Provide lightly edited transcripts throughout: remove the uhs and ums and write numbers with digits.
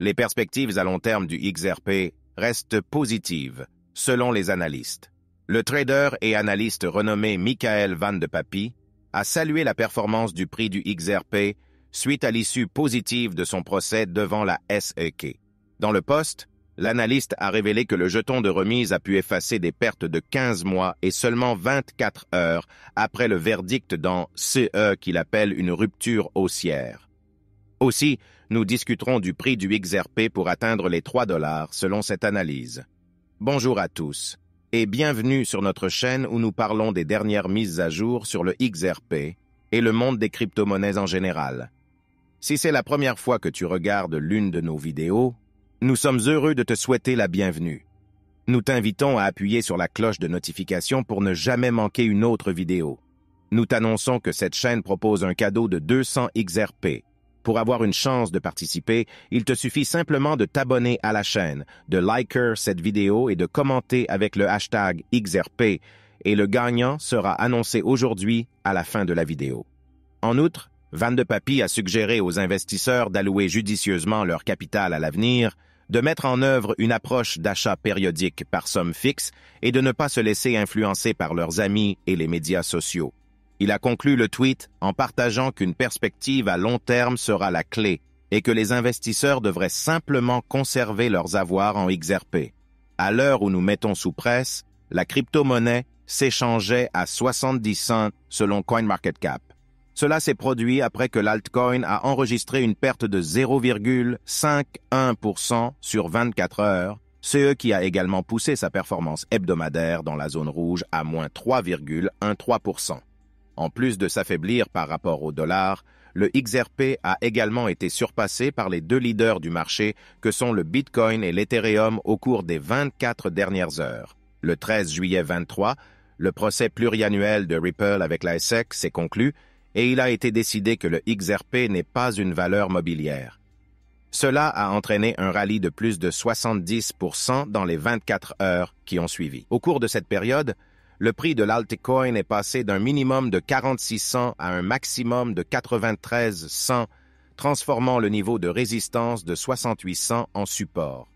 Les perspectives à long terme du XRP restent positives, selon les analystes. Le trader et analyste renommé Michael Van de Papi a salué la performance du prix du XRP suite à l'issue positive de son procès devant la SEC. Dans le post, l'analyste a révélé que le jeton de remise a pu effacer des pertes de 15 mois et seulement 24 heures après le verdict dans CE qu'il appelle une rupture haussière. Aussi, nous discuterons du prix du XRP pour atteindre les 3 $ selon cette analyse. Bonjour à tous et bienvenue sur notre chaîne où nous parlons des dernières mises à jour sur le XRP et le monde des crypto-monnaies en général. Si c'est la première fois que tu regardes l'une de nos vidéos, nous sommes heureux de te souhaiter la bienvenue. Nous t'invitons à appuyer sur la cloche de notification pour ne jamais manquer une autre vidéo. Nous t'annonçons que cette chaîne propose un cadeau de 200 XRP. Pour avoir une chance de participer, il te suffit simplement de t'abonner à la chaîne, de liker cette vidéo et de commenter avec le hashtag XRP, et le gagnant sera annoncé aujourd'hui à la fin de la vidéo. En outre, Van de Papi a suggéré aux investisseurs d'allouer judicieusement leur capital à l'avenir, de mettre en œuvre une approche d'achat périodique par somme fixe et de ne pas se laisser influencer par leurs amis et les médias sociaux. Il a conclu le tweet en partageant qu'une perspective à long terme sera la clé et que les investisseurs devraient simplement conserver leurs avoirs en XRP. À l'heure où nous mettons sous presse, la crypto-monnaie s'échangeait à 70 cents selon CoinMarketCap. Cela s'est produit après que l'altcoin a enregistré une perte de 0,51% sur 24 heures, ce qui a également poussé sa performance hebdomadaire dans la zone rouge à moins 3,13%. En plus de s'affaiblir par rapport au dollar, le XRP a également été surpassé par les deux leaders du marché que sont le Bitcoin et l'Ethereum au cours des 24 dernières heures. Le 13 juillet 23, le procès pluriannuel de Ripple avec la SEC s'est conclu et il a été décidé que le XRP n'est pas une valeur mobilière. Cela a entraîné un rallye de plus de 70% dans les 24 heures qui ont suivi. Au cours de cette période, le prix de l'altcoin est passé d'un minimum de 46 cents à un maximum de 93 cents, transformant le niveau de résistance de 68 cents en support.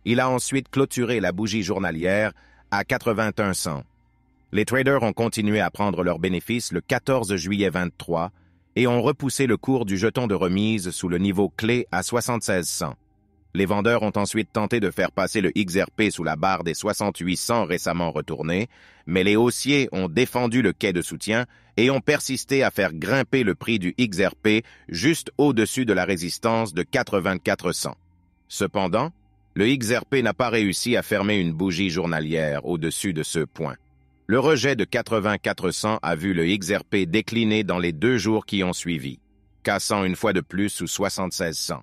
Il a ensuite clôturé la bougie journalière à 81 cents. Les traders ont continué à prendre leurs bénéfices le 14 juillet 23 et ont repoussé le cours du jeton de remise sous le niveau clé à 76 cents. Les vendeurs ont ensuite tenté de faire passer le XRP sous la barre des 68 cents récemment retournés, mais les haussiers ont défendu le quai de soutien et ont persisté à faire grimper le prix du XRP juste au-dessus de la résistance de 84 cents. Cependant, le XRP n'a pas réussi à fermer une bougie journalière au-dessus de ce point. Le rejet de 84 cents a vu le XRP décliner dans les 2 jours qui ont suivi, cassant une fois de plus sous 76 cents.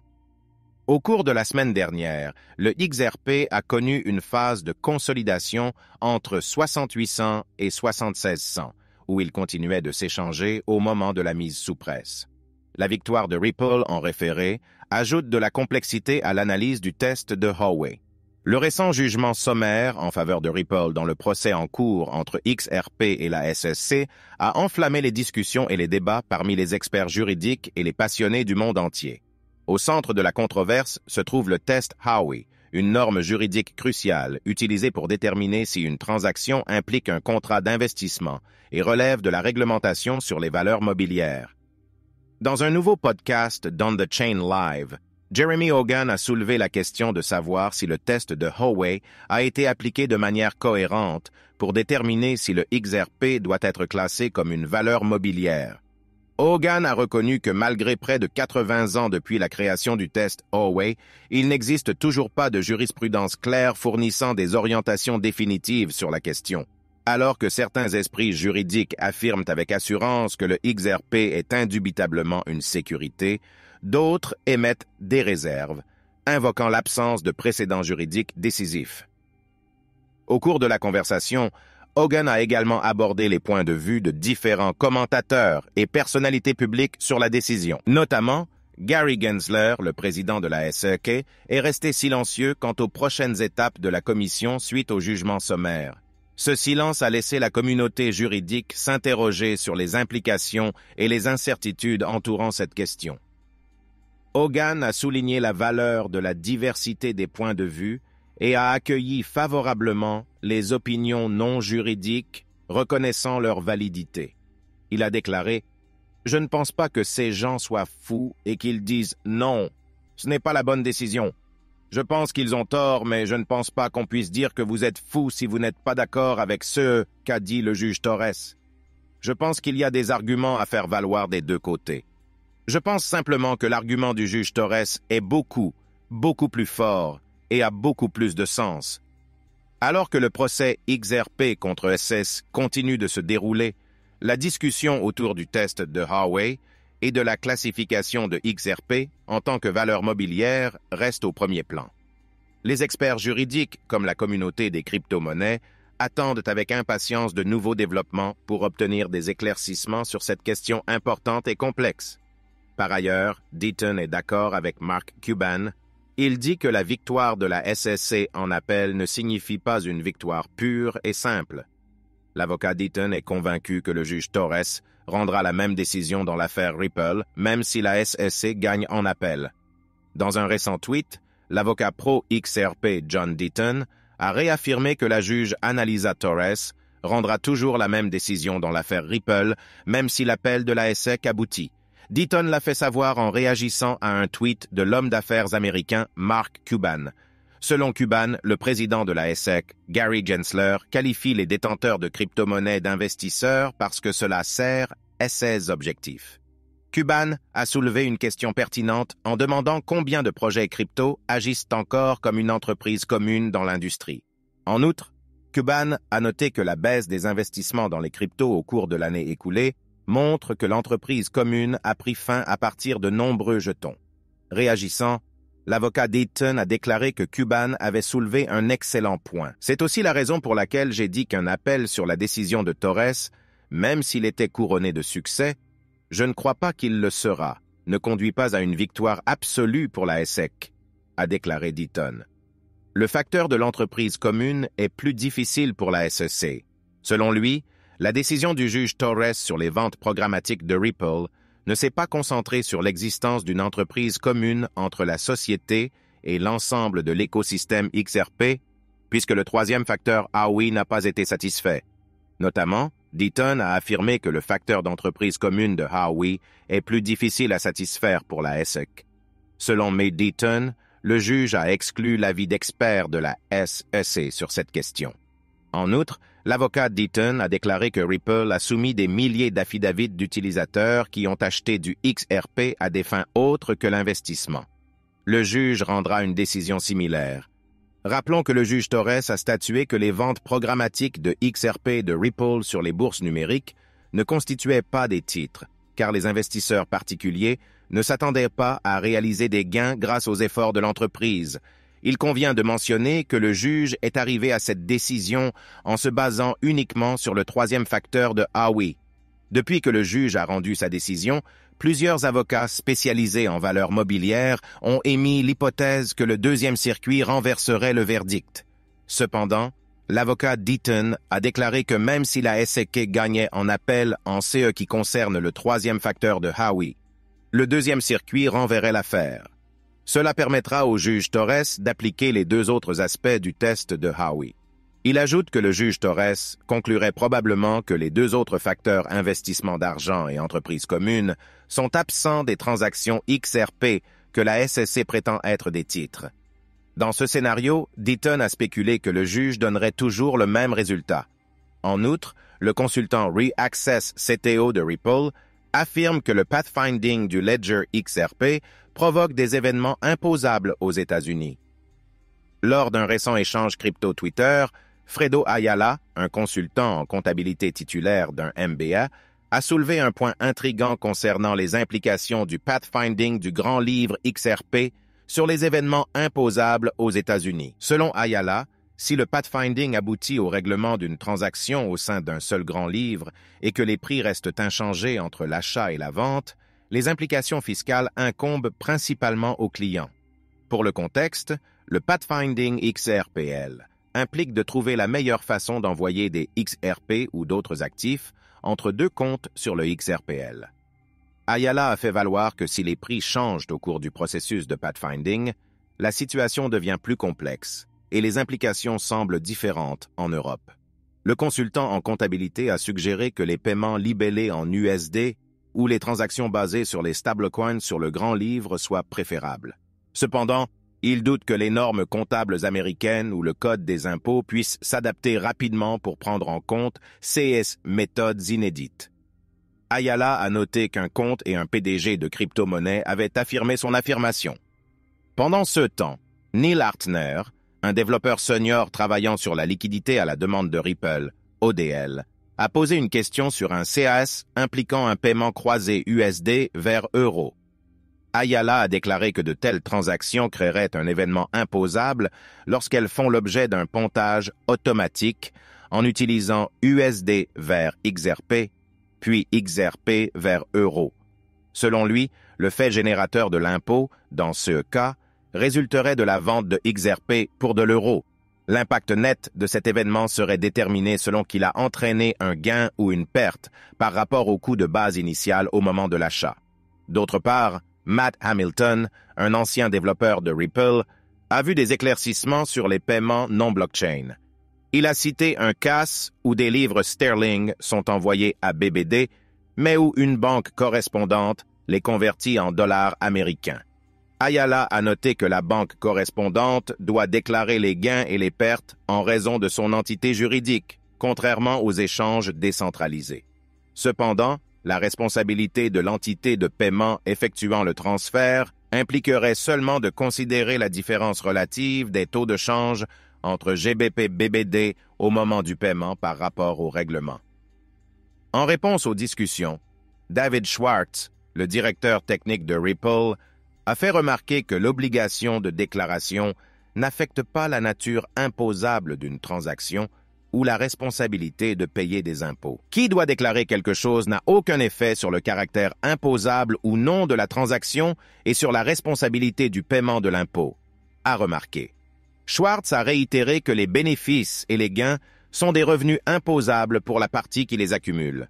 Au cours de la semaine dernière, le XRP a connu une phase de consolidation entre 68 cents et 76 cents, où il continuait de s'échanger au moment de la mise sous presse. La victoire de Ripple en référé ajoute de la complexité à l'analyse du test de Howey. Le récent jugement sommaire en faveur de Ripple dans le procès en cours entre XRP et la SEC a enflammé les discussions et les débats parmi les experts juridiques et les passionnés du monde entier. Au centre de la controverse se trouve le test Howey, une norme juridique cruciale utilisée pour déterminer si une transaction implique un contrat d'investissement et relève de la réglementation sur les valeurs mobilières. Dans un nouveau podcast Down the Chain Live, Jeremy Hogan a soulevé la question de savoir si le test de Howey a été appliqué de manière cohérente pour déterminer si le XRP doit être classé comme une valeur mobilière. Hogan a reconnu que malgré près de 80 ans depuis la création du test Howey, il n'existe toujours pas de jurisprudence claire fournissant des orientations définitives sur la question. Alors que certains esprits juridiques affirment avec assurance que le XRP est indubitablement une sécurité, d'autres émettent des réserves, invoquant l'absence de précédents juridiques décisifs. Au cours de la conversation, Hogan a également abordé les points de vue de différents commentateurs et personnalités publiques sur la décision. Notamment, Gary Gensler, le président de la SEC, est resté silencieux quant aux prochaines étapes de la commission suite au jugement sommaire. Ce silence a laissé la communauté juridique s'interroger sur les implications et les incertitudes entourant cette question. Hogan a souligné la valeur de la diversité des points de vue et a accueilli favorablement les opinions non juridiques reconnaissant leur validité. Il a déclaré « Je ne pense pas que ces gens soient fous et qu'ils disent « Non, ce n'est pas la bonne décision ». Je pense qu'ils ont tort, mais je ne pense pas qu'on puisse dire que vous êtes fou si vous n'êtes pas d'accord avec ce qu'a dit le juge Torres. Je pense qu'il y a des arguments à faire valoir des deux côtés. Je pense simplement que l'argument du juge Torres est beaucoup plus fort et a beaucoup plus de sens. Alors que le procès XRP contre SS continue de se dérouler, la discussion autour du test de Howey et de la classification de XRP en tant que valeur mobilière reste au premier plan. Les experts juridiques, comme la communauté des crypto-monnaies, attendent avec impatience de nouveaux développements pour obtenir des éclaircissements sur cette question importante et complexe. Par ailleurs, Deaton est d'accord avec Mark Cuban. Il dit que la victoire de la SEC en appel ne signifie pas une victoire pure et simple. L'avocat Deaton est convaincu que le juge Torres rendra la même décision dans l'affaire Ripple, même si la SEC gagne en appel. Dans un récent tweet, l'avocat pro-XRP John Deaton a réaffirmé que la juge Annalisa Torres rendra toujours la même décision dans l'affaire Ripple, même si l'appel de la SEC aboutit. Deaton l'a fait savoir en réagissant à un tweet de l'homme d'affaires américain Mark Cuban. Selon Cuban, le président de la SEC, Gary Gensler, qualifie les détenteurs de crypto-monnaies d'investisseurs parce que cela sert à ses objectifs. Cuban a soulevé une question pertinente en demandant combien de projets crypto agissent encore comme une entreprise commune dans l'industrie. En outre, Cuban a noté que la baisse des investissements dans les cryptos au cours de l'année écoulée montre que l'entreprise commune a pris fin à partir de nombreux jetons. Réagissant, l'avocat Deaton a déclaré que Cuban avait soulevé un excellent point. C'est aussi la raison pour laquelle j'ai dit qu'un appel sur la décision de Torres, même s'il était couronné de succès, je ne crois pas qu'il le sera, ne conduit pas à une victoire absolue pour la SEC, a déclaré Deaton. Le facteur de l'entreprise commune est plus difficile pour la SEC. Selon lui, la décision du juge Torres sur les ventes programmatiques de Ripple ne s'est pas concentrée sur l'existence d'une entreprise commune entre la société et l'ensemble de l'écosystème XRP, puisque le troisième facteur Howey n'a pas été satisfait. Notamment, Deaton a affirmé que le facteur d'entreprise commune de Howey est plus difficile à satisfaire pour la SEC. Selon May Deaton, le juge a exclu l'avis d'experts de la SEC sur cette question. En outre, l'avocat Deaton a déclaré que Ripple a soumis des milliers d'affidavits d'utilisateurs qui ont acheté du XRP à des fins autres que l'investissement. Le juge rendra une décision similaire. Rappelons que le juge Torres a statué que les ventes programmatiques de XRP de Ripple sur les bourses numériques ne constituaient pas des titres, car les investisseurs particuliers ne s'attendaient pas à réaliser des gains grâce aux efforts de l'entreprise. Il convient de mentionner que le juge est arrivé à cette décision en se basant uniquement sur le troisième facteur de Howey. Depuis que le juge a rendu sa décision, plusieurs avocats spécialisés en valeurs mobilières ont émis l'hypothèse que le deuxième circuit renverserait le verdict. Cependant, l'avocat Deaton a déclaré que même si la SEC gagnait en appel en ce qui concerne le troisième facteur de Howey, le deuxième circuit renverrait l'affaire. Cela permettra au juge Torres d'appliquer les deux autres aspects du test de Howey. Il ajoute que le juge Torres conclurait probablement que les deux autres facteurs investissement d'argent et entreprise commune sont absents des transactions XRP que la SEC prétend être des titres. Dans ce scénario, Deaton a spéculé que le juge donnerait toujours le même résultat. En outre, le consultant Reaccess CTO de Ripple affirme que le pathfinding du ledger XRP provoque des événements imposables aux États-Unis. Lors d'un récent échange crypto-Twitter, Fredo Ayala, un consultant en comptabilité titulaire d'un MBA, a soulevé un point intrigant concernant les implications du pathfinding du grand livre XRP sur les événements imposables aux États-Unis. Selon Ayala, si le pathfinding aboutit au règlement d'une transaction au sein d'un seul grand livre et que les prix restent inchangés entre l'achat et la vente, les implications fiscales incombent principalement aux clients. Pour le contexte, le pathfinding XRPL implique de trouver la meilleure façon d'envoyer des XRP ou d'autres actifs entre deux comptes sur le XRPL. Ayala a fait valoir que si les prix changent au cours du processus de pathfinding, la situation devient plus complexe et les implications semblent différentes en Europe. Le consultant en comptabilité a suggéré que les paiements libellés en USD ou les transactions basées sur les stablecoins sur le grand livre soient préférables. Cependant, il doute que les normes comptables américaines ou le code des impôts puissent s'adapter rapidement pour prendre en compte ces méthodes inédites. Ayala a noté qu'un compte et un PDG de crypto-monnaie avaient affirmé son affirmation. Pendant ce temps, Neil Hartner, un développeur senior travaillant sur la liquidité à la demande de Ripple, ODL, a posé une question sur un CAS impliquant un paiement croisé USD vers euro. Ayala a déclaré que de telles transactions créeraient un événement imposable lorsqu'elles font l'objet d'un pontage automatique en utilisant USD vers XRP, puis XRP vers euro. Selon lui, le fait générateur de l'impôt, dans ce cas, résulterait de la vente de XRP pour de l'euro. L'impact net de cet événement serait déterminé selon qu'il a entraîné un gain ou une perte par rapport au coût de base initial au moment de l'achat. D'autre part, Matt Hamilton, un ancien développeur de Ripple, a vu des éclaircissements sur les paiements non blockchain. Il a cité un cas où des livres sterling sont envoyés à BBD, mais où une banque correspondante les convertit en dollars américains. Ayala a noté que la banque correspondante doit déclarer les gains et les pertes en raison de son entité juridique, contrairement aux échanges décentralisés. Cependant, la responsabilité de l'entité de paiement effectuant le transfert impliquerait seulement de considérer la différence relative des taux de change entre GBP-BBD au moment du paiement par rapport au règlement. En réponse aux discussions, David Schwartz, le directeur technique de Ripple, a fait remarquer que l'obligation de déclaration n'affecte pas la nature imposable d'une transaction ou la responsabilité de payer des impôts. Qui doit déclarer quelque chose n'a aucun effet sur le caractère imposable ou non de la transaction et sur la responsabilité du paiement de l'impôt, a remarqué. Schwartz a réitéré que les bénéfices et les gains sont des revenus imposables pour la partie qui les accumule.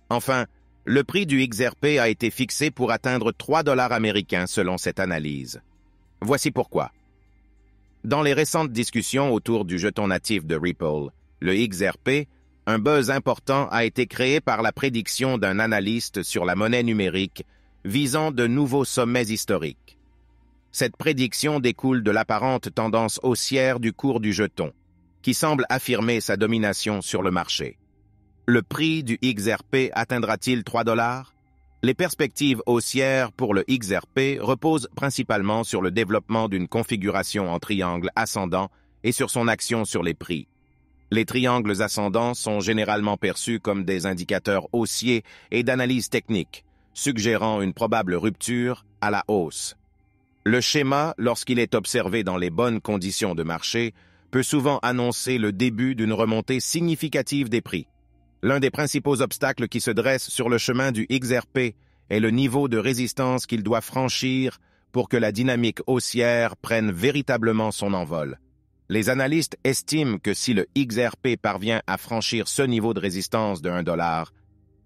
Enfin, le prix du XRP a été fixé pour atteindre 3 $ américains selon cette analyse. Voici pourquoi. Dans les récentes discussions autour du jeton natif de Ripple, le XRP, un buzz important a été créé par la prédiction d'un analyste sur la monnaie numérique visant de nouveaux sommets historiques. Cette prédiction découle de l'apparente tendance haussière du cours du jeton, qui semble affirmer sa domination sur le marché. Le prix du XRP atteindra-t-il 3 $? Les perspectives haussières pour le XRP reposent principalement sur le développement d'une configuration en triangle ascendant et sur son action sur les prix. Les triangles ascendants sont généralement perçus comme des indicateurs haussiers et d'analyse technique, suggérant une probable rupture à la hausse. Le schéma, lorsqu'il est observé dans les bonnes conditions de marché, peut souvent annoncer le début d'une remontée significative des prix. L'un des principaux obstacles qui se dresse sur le chemin du XRP est le niveau de résistance qu'il doit franchir pour que la dynamique haussière prenne véritablement son envol. Les analystes estiment que si le XRP parvient à franchir ce niveau de résistance de 1 $,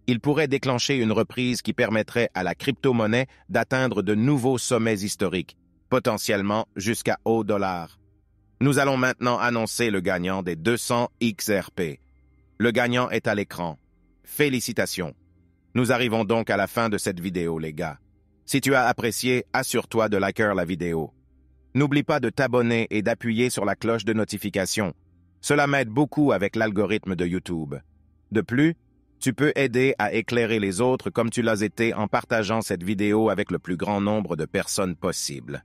il pourrait déclencher une reprise qui permettrait à la crypto-monnaie d'atteindre de nouveaux sommets historiques, potentiellement jusqu'à $. Nous allons maintenant annoncer le gagnant des 200 XRP. Le gagnant est à l'écran. Félicitations. Nous arrivons donc à la fin de cette vidéo, les gars. Si tu as apprécié, assure-toi de liker la vidéo. N'oublie pas de t'abonner et d'appuyer sur la cloche de notification. Cela m'aide beaucoup avec l'algorithme de YouTube. De plus, tu peux aider à éclairer les autres comme tu l'as été en partageant cette vidéo avec le plus grand nombre de personnes possible.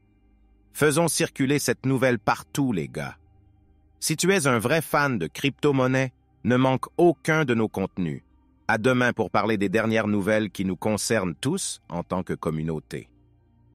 Faisons circuler cette nouvelle partout, les gars. Si tu es un vrai fan de crypto-monnaie, ne manque aucun de nos contenus. À demain pour parler des dernières nouvelles qui nous concernent tous en tant que communauté.